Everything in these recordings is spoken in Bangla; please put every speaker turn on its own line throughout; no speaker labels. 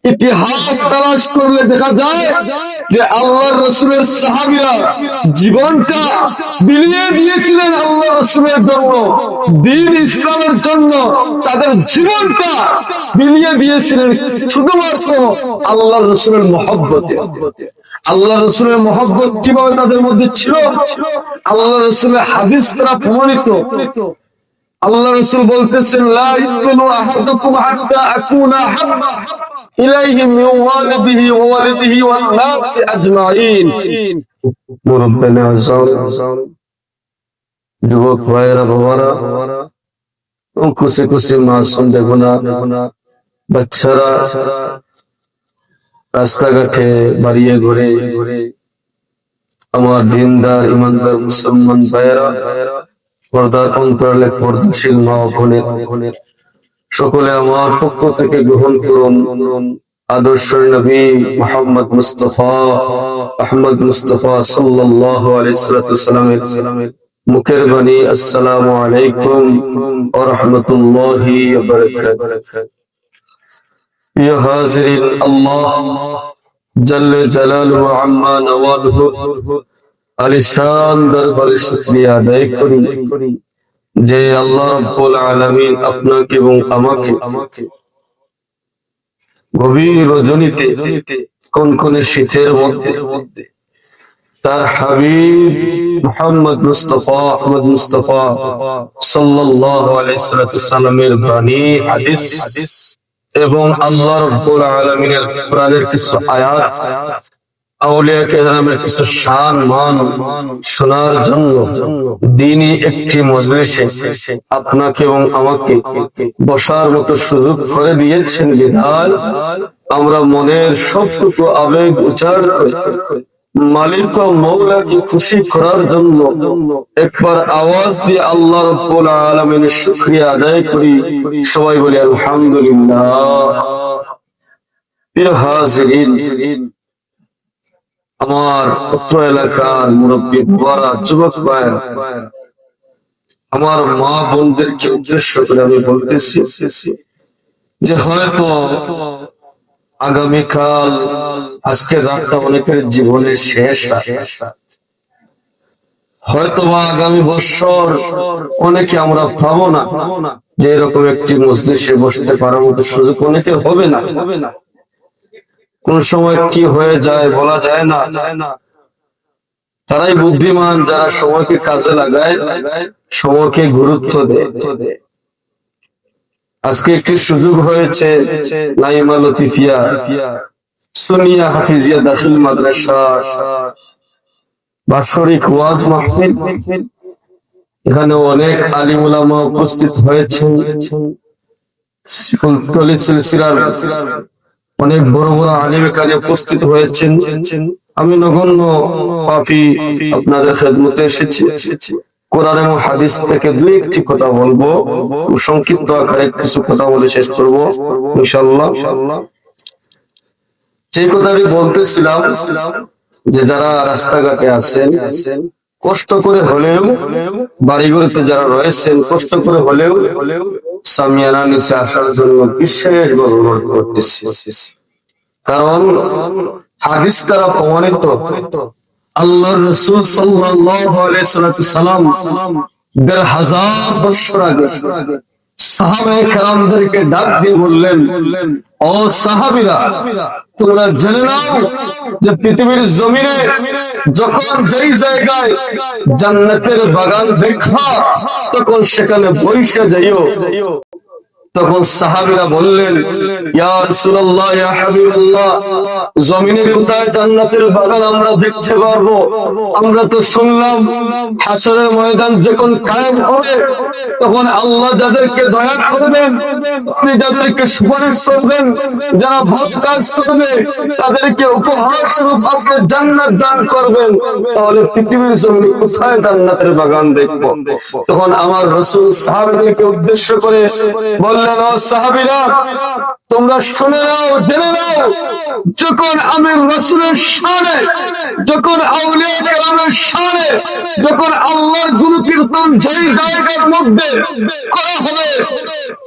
ইতিহাস তালাশ করলে দেখা যায় যে আল্লাহর রাসূলের সাহাবীরা জীবনটা বিলিয়ে দিয়েছিলেন আল্লাহর রাসূলের জন্য, দ্বীন ইসলামের জন্য তাদের জীবনটা বিলিয়ে দিয়েছিলেন শুধুমাত্র আল্লাহর রাসূলের মহব্বতে। আল্লাহ রাসূলের মহব্বত কিভাবে তাদের মধ্যে ছিল? আল্লাহ রাসূলের হাদিস দ্বারা প্রমাণিত। আল্লাহ রাসূল বলতেছেন, লা ইউমিনু আহাদুকুম হাত্তা আকুনা হাব্বা ইলাইহি মিন ওয়ালিদিহি ওয়া ওয়ালিদিহি ওয়ান নাস আজমাইন। মুরব্বিনা আযম, যুবক ভাইরা, বাবারা, কুসে কুসে মাসুম দেখুনা বাচ্চারা রাস্তাঘাটে বাড়িয়ে ঘুরে আমার দিনদার ইমানদার মুসলমান ভাইরা, পর্দার অন্তরালে পর্দাশীল মা বোনের সকলে আমার পক্ষ থেকে গ্রহণ করুন আদর্শ নবী মুহাম্মদ মুস্তাফা আহমদ মুস্তাফা সাল্লাল্লাহু আলাইহি সাল্লামের মুখের বাণী, আসসালামু আলাইকুম ওয়া রাহমাতুল্লাহি ওয়া বারাকাতুহু। ইয়া হাজিরিন, আল্লাহ জাল্লে জালালুহু আম্মা নওয়ালুহু আলিশান দরবারে শুকরিয়া আদায় করি যে আল্লাহ রাব্বুল আলামিন আপনাকে এবং আমাকে গভীর রজনীতে কনকনে শীতের মধ্যে তার হাবিব মুহাম্মদ মুস্তাফা আহমদ মুস্তাফা সাল্লাল্লাহু আলাইহি সাল্লামের বাণী হাদিস এবং আল্লাহ রাব্বুল আলামিনের কোরআনের কিছু আয়াত, আউলিয়া কেরামের কিছু শান মান শোনার জন্য দ্বীনি একটি মজলিসে আপনাকে এবং আমাকে বসার মতো সুযোগ করে দিয়েছেন বিধান আমরা মনের সবটুকু আবেগ উচ্চারণ করে মালিক ও মওলাকে খুশি করার জন্য একবার আওয়াজ দিয়ে আল্লাহ রাব্বুল আলামিনের শুকরিয়া আদায় করি। সবাই বলি আলহামদুলিল্লাহ। প্রিয় হাজিরিন, আমার উত্তর এলাকার মুরব্বী বাবারা, যুবক ভাইরা, আমার মা বোনদেরকে উদ্দেশ্য করে আমি বলতেছি যে হয়তো আগামীকাল, আজকে রাতটা অনেকের জীবনের শেষ রাত, হয়তো বা আগামী বছর অনেকে আমরা পাবো না যে এরকম একটি মজলিসে বসতে পারার মতো সুযোগ অনেকের হবে না। কোন সময় কি হয়ে যায় বলা যায় না। তারাই বুদ্ধিমান যারা সময়কে কাজে লাগায়, সময়কে গুরুত্ব দেয়। আজকে একটি সুযোগ হয়েছে নাইমা লতিফিয়া সুনিয়া হাফিজিয়া দাখিল মাদ্রাসা বাৎসরিক ওয়াজ মাহফিল। এখানে অনেক আলিম উলামা উপস্থিত হয়েছেন, সিলসিলার অনেক বড় বড় আলিম এখানে উপস্থিত হয়েছেন। আমি নগণ্য পাপী আপনাদের খেদমতে এসেছি। কোরআন এবং হাদিস থেকে দুই একটি কথা বলবো, সংক্ষিপ্ত আকারে কিছু কথা বলে শেষ করবো ইনশাআল্লাহ। যে কথাটি বলতেছিলাম যে যারা রাস্তাঘাটে আছেন, কষ্ট করে হলেও বাড়িঘরেতে যারা রয়েছেন, কষ্ট করে হলেও সামিয়ানা নিচে আসার জন্য বিশেষভাবে অনুরোধ করতেছি। কারণ হাদিস দ্বারা প্রমাণিত আল্লাহর রাসূল সাল্লাল্লাহু আলাইহি সাল্লাম ১৫০০ বছর আগে সাহাবায়ে কেরামদেরকে ডাক দিয়ে বললেন, ও সাহাবীরা, তোমরা জেনে নাও যে পৃথিবীর জমিনে যখন যেই জায়গায় জান্নাতের বাগান দেখা, তখন সেখানে বসে যাইও। তখন সাহাবীরা বললেন, ইয়া রাসূলুল্লাহ, ইয়া হাবিবাল্লাহ, জমিনে কোথায় জান্নাতের বাগান আমরা দেখতে পারবো? আমরা তো শুনলাম হাসরের ময়দান যখন কায়েম হবে তখন আল্লাহ যাদেরকে দয়া করবেন, আপনি যাদেরকে সুপারিশ করবেন, যারা ভালো কাজ করবে তাদেরকে উপহার স্বরূপ আপনি জান্নাত দান করবেন। তাহলে পৃথিবীর জমিনে কোথায় জান্নাতের বাগান দেখবো? তখন আমার রাসূল সাহাবাদেরকে উদ্দেশ্য করে বলেন, বললেন, ও সাহাবীরা, তোমরা শুনে নাও, জেনে নাও, যখন আমি রাসূলের শানে, যখন আউলিয়া কেরামের শানে, যখন আল্লাহর গুণকীর্তন যেই জায়গার মধ্যে করা হবে,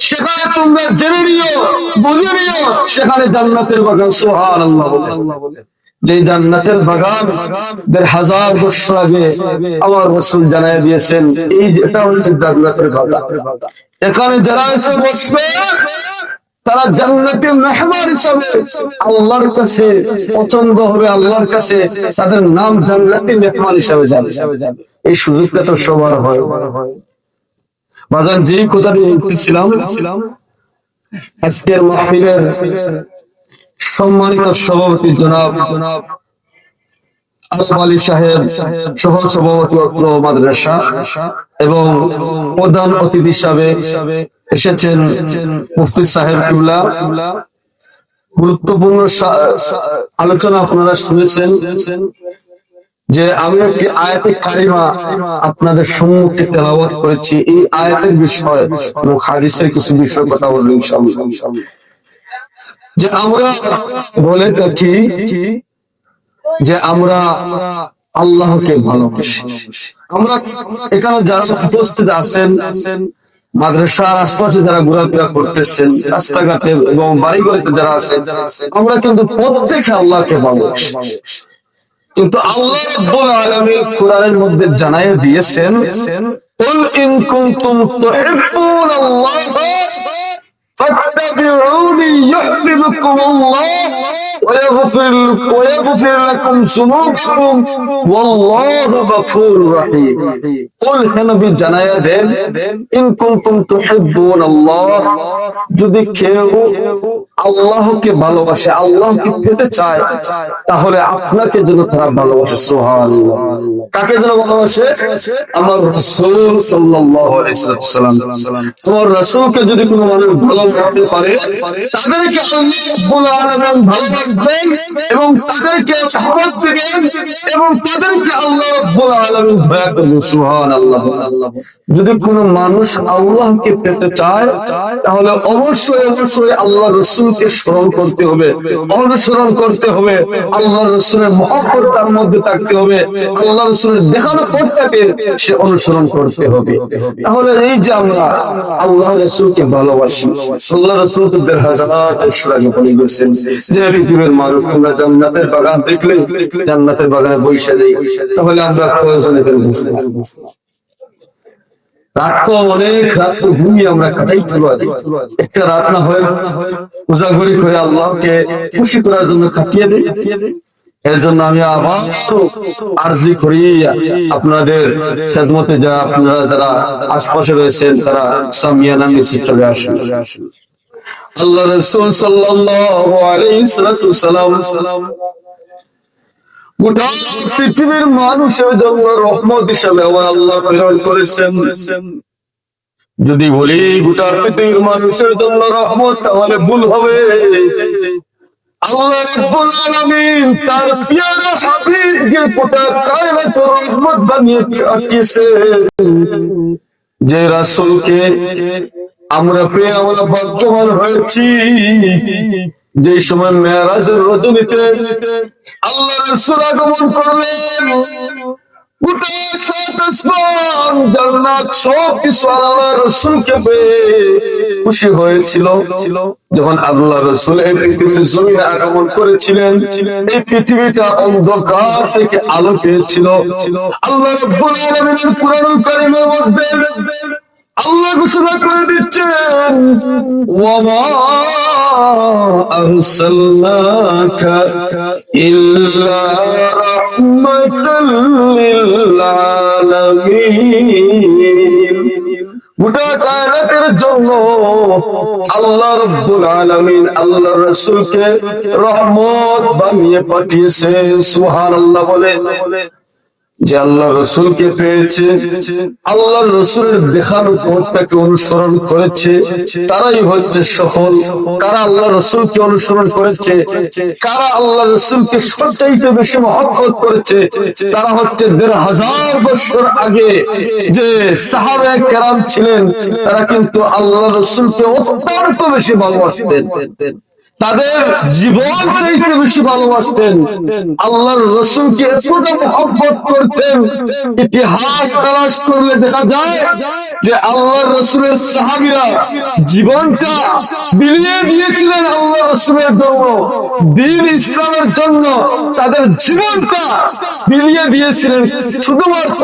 সেখানে তোমরা জেনে নিও, বুঝে নিও, সেখানে জান্নাতের বাগান। সুবহানাল্লাহ বলে, যে জান্নাতের বাগান ১,৫০০ বছর আগে আমার রাসূল জানায় দিয়েছেন, এই যেটা হচ্ছে জান্নাতের বাগান। এখানে যারা এসে বসবে তারা জান্নাতের মেহমান হিসাবে আল্লাহর কাছে পছন্দ হবে, আল্লাহর কাছে তাদের নাম জান্নাতের মেহমান হিসাবে যাবে। এই সুযোগটা তো সবার হয়। বাজান যে কথাটি বলতেছিলাম, আজকের মাহফিলের সম্মানিত সভাপতি জনাব আলম আলী সাহেব, সহ সভাপতি অত্র মাদ্রাসা, এবং প্রধান অতিথি হিসাবে এসেছেন মুফতি সাহেব কিবলা। গুরুত্বপূর্ণ আলোচনা আপনারা শুনেছেন। যে আমি একটি আয়াতে কারিমা আপনাদের সম্মুখে তেলাওয়াত করেছি, এই আয়াতের বিষয় এবং হাদিসের কিছু বিষয় কথা বলবো ইনশাআল্লাহ। যে আমরা বলে থাকি যে আমরা আল্লাহকে ভালোবাসি। আমরা এখানে যারা উপস্থিত আছেন, মাদ্রাসার আশপাশে যারা ঘোরাফেরা করতেছেন, রাস্তাঘাটে এবং বাড়িঘরেতে যারা আছেন, আমরা কিন্তু প্রত্যেকে আল্লাহকে ভালোবাসি। কিন্তু আল্লাহ রাব্বুল আলামিন কোরআনের মধ্যে জানাইয়া দিয়েছেন, কুল ইন কুনতুম তুহিব্বুনাল্লাহ ফাত্তাবিউনি ইউহিব্বুকুমুল্লাহ ويغفر لكم ذنوبكم والله غفور رحيم। قل হে নবী জানায়া দেন, ইন কুনতুম তুহিব্বুনাল্লাহ, যদি কেউ আল্লাহকে ভালোবাসে, আল্লাহকে পেতে চায়, তাহলে আপনাকে যেন তারা ভালোবাসে। সুবহানাল্লাহ। কাকে যেন ভালোবাসে? আমার রাসূল সাল্লাল্লাহু আলাইহি ওয়াসাল্লাম। তোমার রাসূলকে যদি কোনো মানুষ ভালোবাসতে পারে, তাদেরকে আল্লাহ রাব্বুল আলামিন ভালোবাসবেন এবং তাদেরকে সাহায্য দিবেন এবং তাদেরকে আল্লাহ রাব্বুল আলামিন দয়া করবেন। সুবহানাল্লাহ। যদি কোনো মানুষ আল্লাহকে পেতে চায়, তাহলে অবশ্যই আল্লাহ রাসূলকে স্মরণ করতে হবে, অনুসরণ করতে হবে, আল্লাহ রাসূলের মহব্বত তার মধ্যে থাকতে হবে, আল্লাহ রাসূলের দেখানো পথটাকে সে অনুসরণ করতে হবে। তাহলে এই যে আমরা আল্লাহ রাসূলকে ভালোবাসি, আল্লাহ রাসূল তো ১,৫০০ বছর আগে বলে গেছেন যে পৃথিবীর মানুষ তোমরা জান্নাতের বাগান দেখলে জান্নাতের বাগানে বসে যাই, তাহলে আমরা প্রয়োজনে বসে থাকবো। রাত তো অনেক, রাত তো ঘুমিয়ে আমরা কাটাই চলো, একটা রাত না হয় উজাগরি করে আল্লাহকে খুশি করার জন্য কাটিয়ে দেয়। এর জন্য আমি আবার আরজি করি আপনাদের খেদমতে, যা আপনারা যারা আশপাশে রয়েছেন তারা সামিয়ানা মিছিল চলে আসেন। আল্লাহ রাসূল সাল্লাল্লাহু আলাইহি ওয়াসাল্লাম গোটা পৃথিবীর মানুষের জন্য রহমত হিসেবে আমার আল্লাহ প্রেরণ করেছেন। যদি বলি গোটা পৃথিবীর মানুষের জন্য রহমত, তাহলে ভুল হবে। আল্লাহ রাব্বুল আলামিন তার প্রিয় হাবিবকে গোটা কায়নাতের রহমত বানিয়ে পাঠিয়েছেন। যে রাসূলকে আমরা পেয়ে আমরা ভাগ্যবান হয়েছি। যে সময় মেরাজের রজনীতে আল্লাহ রাসূল আগমন করলেন, গোটা সাত আসমান জান্নাত সবকিছু আল্লাহ রাসূলকে পেয়ে খুশি হয়েছিল। যখন আল্লাহ রাসূল এই পৃথিবীর জমিনে আগমন করেছিলেন, এই পৃথিবীটা অন্ধকার থেকে আলো পেয়েছিল। আল্লাহ রাব্বুল আলামিনের কুরআনুল কারীমের মধ্যে আল্লাহ ঘোষণা করে দিচ্ছেন, ওয়ামা আরসালনাকা ইল্লা রাহমাতাল লিল আলামিন। গোটা কায়নাতের জন্য আল্লাহ রাব্বুল আলামিন আল্লাহর রাসূলকে রহমত বানিয়ে পাঠিয়েছেন। সুবহানাল্লাহ বলে। যে আল্লাহ রসুলকে পেয়েছে, আল্লাহ রসুলের দেখানো পথটাকে অনুসরণ করেছে, তারাই হচ্ছে সফল। কারা আল্লাহ রসুলকে অনুসরণ করেছে, কারা আল্লাহ রসুলকে সবচাইতে বেশি মহব্বত করেছে, তারা হচ্ছে ১৫০০ বছর আগে যে সাহাবায়ে কেরাম ছিলেন, তারা কিন্তু আল্লাহ রসুলকে অত্যন্ত বেশি ভালোবাসতেন, তাদের জীবন চাইতে বেশি ভালোবাসতেন, আল্লাহর রসুলকে এতটা মহব্বত করতেন। ইতিহাস তালাশ করলে দেখা যায় যে আল্লাহর রসুলের সাহাবীরা জীবনটা বিলিয়ে দিয়েছিলেন আল্লাহ রসুলের জন্য, দ্বীন ইসলামের জন্য তাদের জীবনটা বিলিয়ে দিয়েছিলেন শুধুমাত্র